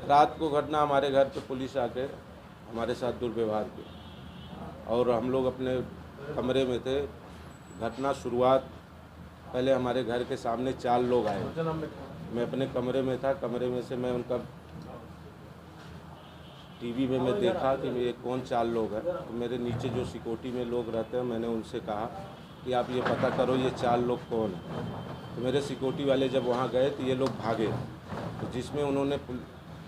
रात को घटना हमारे घर पे पुलिस आके हमारे साथ दुर्व्यवहार किया और हम लोग अपने कमरे में थे। घटना शुरुआत पहले हमारे घर के सामने 4 लोग आए। मैं अपने कमरे में था। कमरे में से मैं उनका टीवी में मैं देखा कि ये कौन 4 लोग हैं। तो मेरे नीचे जो सिक्योरिटी में लोग रहते हैं, मैंने उनसे कहा कि आप ये पता करो ये 4 लोग कौन हैं। तो मेरे सिक्योरिटी वाले जब वहाँ गए तो ये लोग भागे, तो जिसमें उन्होंने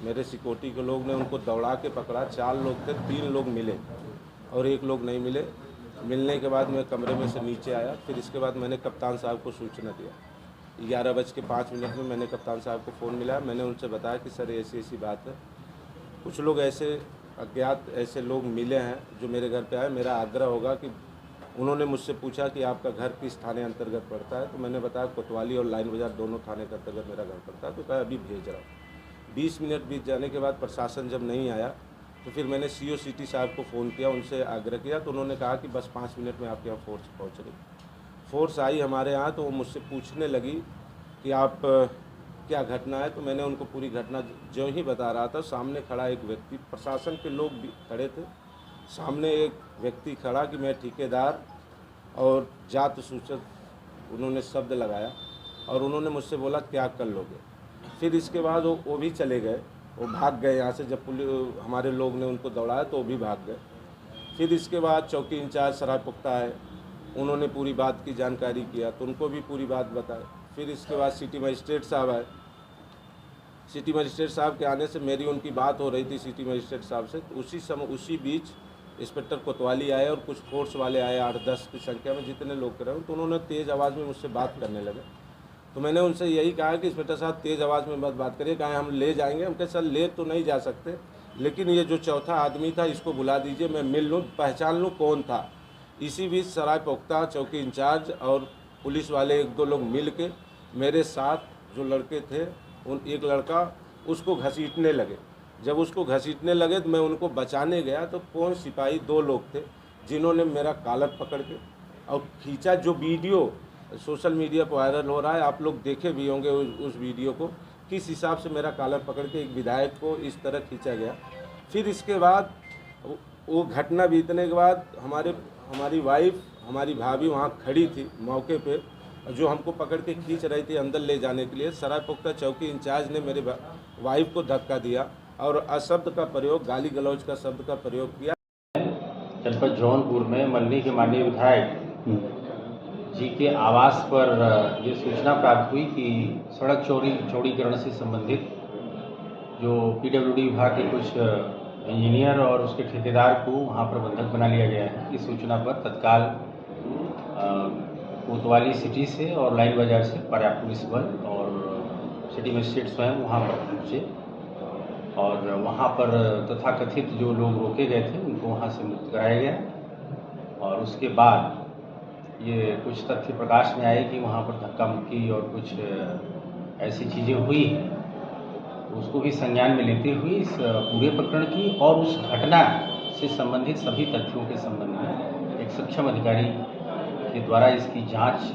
मेरे सिक्योरिटी के लोग ने उनको दौड़ा के पकड़ा। 4 लोग थे, 3 लोग मिले और 1 लोग नहीं मिले। मिलने के बाद मैं कमरे में से नीचे आया। फिर इसके बाद मैंने कप्तान साहब को सूचना दिया। 11:05 में मैंने कप्तान साहब को फ़ोन मिला। मैंने उनसे बताया कि सर ऐसी ऐसी बात है, कुछ लोग ऐसे अज्ञात ऐसे लोग मिले हैं जो मेरे घर पे आए। मेरा आग्रह होगा कि उन्होंने मुझसे पूछा कि आपका घर किस थाने अंतर्गत पड़ता है। तो मैंने बताया कोतवाली और लाइन बाज़ार दोनों थाने के अंतर्गत मेरा घर पड़ता है। तो कहा अभी भेज रहा हूँ। 20 मिनट बीत जाने के बाद प्रशासन जब नहीं आया तो फिर मैंने CO सिटी साहब को फ़ोन किया, उनसे आग्रह किया। तो उन्होंने कहा कि बस 5 मिनट में आपके यहाँ फोर्स पहुँच रही। फोर्स आई हमारे यहाँ, तो वो मुझसे पूछने लगी कि आप क्या घटना है। तो मैंने उनको पूरी घटना जो ही बता रहा था, सामने खड़ा एक व्यक्ति, प्रशासन के लोग भी खड़े थे, सामने एक व्यक्ति खड़ा कि मैं ठेकेदार और जात सूचक उन्होंने शब्द लगाया और उन्होंने मुझसे बोला क्या कर लोगे। फिर इसके बाद वो भी चले गए, वो भाग गए यहाँ से। जब पुलिस हमारे लोग ने उनको दौड़ाया तो वो भी भाग गए। फिर इसके बाद चौकी इंचार्ज सरायपुख्ता है, उन्होंने पूरी बात की जानकारी किया तो उनको भी पूरी बात बताई। फिर इसके बाद सिटी मजिस्ट्रेट साहब आए। सिटी मजिस्ट्रेट साहब के आने से मेरी उनकी बात हो रही थी सिटी मजिस्ट्रेट साहब से। तो उसी बीच इंस्पेक्टर कोतवाली आए और कुछ फोर्स वाले आए, 8-10 की संख्या में जितने लोग कर रहे हैं। तो उन्होंने तेज़ आवाज़ में मुझसे बात करने लगे। तो मैंने उनसे यही कहा कि इंस्पेक्टर साहब तेज़ आवाज़ में मत बात करिए, कहा हम ले जाएंगे। हम कहे सर ले तो नहीं जा सकते, लेकिन ये जो चौथा आदमी था इसको बुला दीजिए, मैं मिल लूँ, पहचान लूँ कौन था। इसी बीच सरायपुख्ता चौकी इंचार्ज और पुलिस वाले 1-2 लोग मिल के मेरे साथ जो लड़के थे, उन एक लड़का उसको घसीटने लगे। जब उसको घसीटने लगे तो मैं उनको बचाने गया तो कौन सिपाही 2 लोग थे जिन्होंने मेरा कॉलर पकड़ के और खींचा। जो वीडियो सोशल मीडिया पर वायरल हो रहा है, आप लोग देखे भी होंगे उस वीडियो को, किस हिसाब से मेरा कॉलर पकड़ के एक विधायक को इस तरह खींचा गया। फिर इसके बाद वो घटना बीतने के बाद हमारी वाइफ, हमारी भाभी वहाँ खड़ी थी मौके पे, जो हमको पकड़ के खींच रही थी अंदर ले जाने के लिए। सरायपुख्ता चौकी इंचार्ज ने मेरे वाइफ को धक्का दिया और अशब्द का प्रयोग, गाली गलौज का शब्द का प्रयोग किया। जनपद जौनपुर में मल्ली के माननीय विधायक जी के आवास पर ये सूचना प्राप्त हुई कि सड़क चौड़ीकरण से संबंधित जो PWD विभाग के कुछ इंजीनियर और उसके ठेकेदार को वहाँ प्रबंधक बना लिया गया है। इस सूचना पर तत्काल कोतवाली सिटी से और लाइन बाजार से पर्याप्त पुलिस बल और सिटी मजिस्ट्रेट स्वयं वहाँ पर पहुँचे और वहाँ पर तथाकथित जो लोग रोके गए थे उनको वहाँ से मुक्त कराया गया। और उसके बाद ये कुछ तथ्य प्रकाश में आए कि वहाँ पर धक्का मुक्की और कुछ ऐसी चीज़ें हुई हैं, तो उसको भी संज्ञान में लेते हुए इस पूरे प्रकरण की और उस घटना से संबंधित सभी तथ्यों के संबंध में एक सक्षम अधिकारी के द्वारा इसकी जांच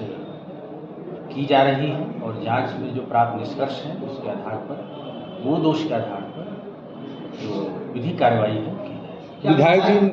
की जा रही है और जांच में जो प्राप्त निष्कर्ष है उसके आधार पर, वो दोष के आधार पर जो विधिक कार्रवाई है की जाएगी। विधायक जी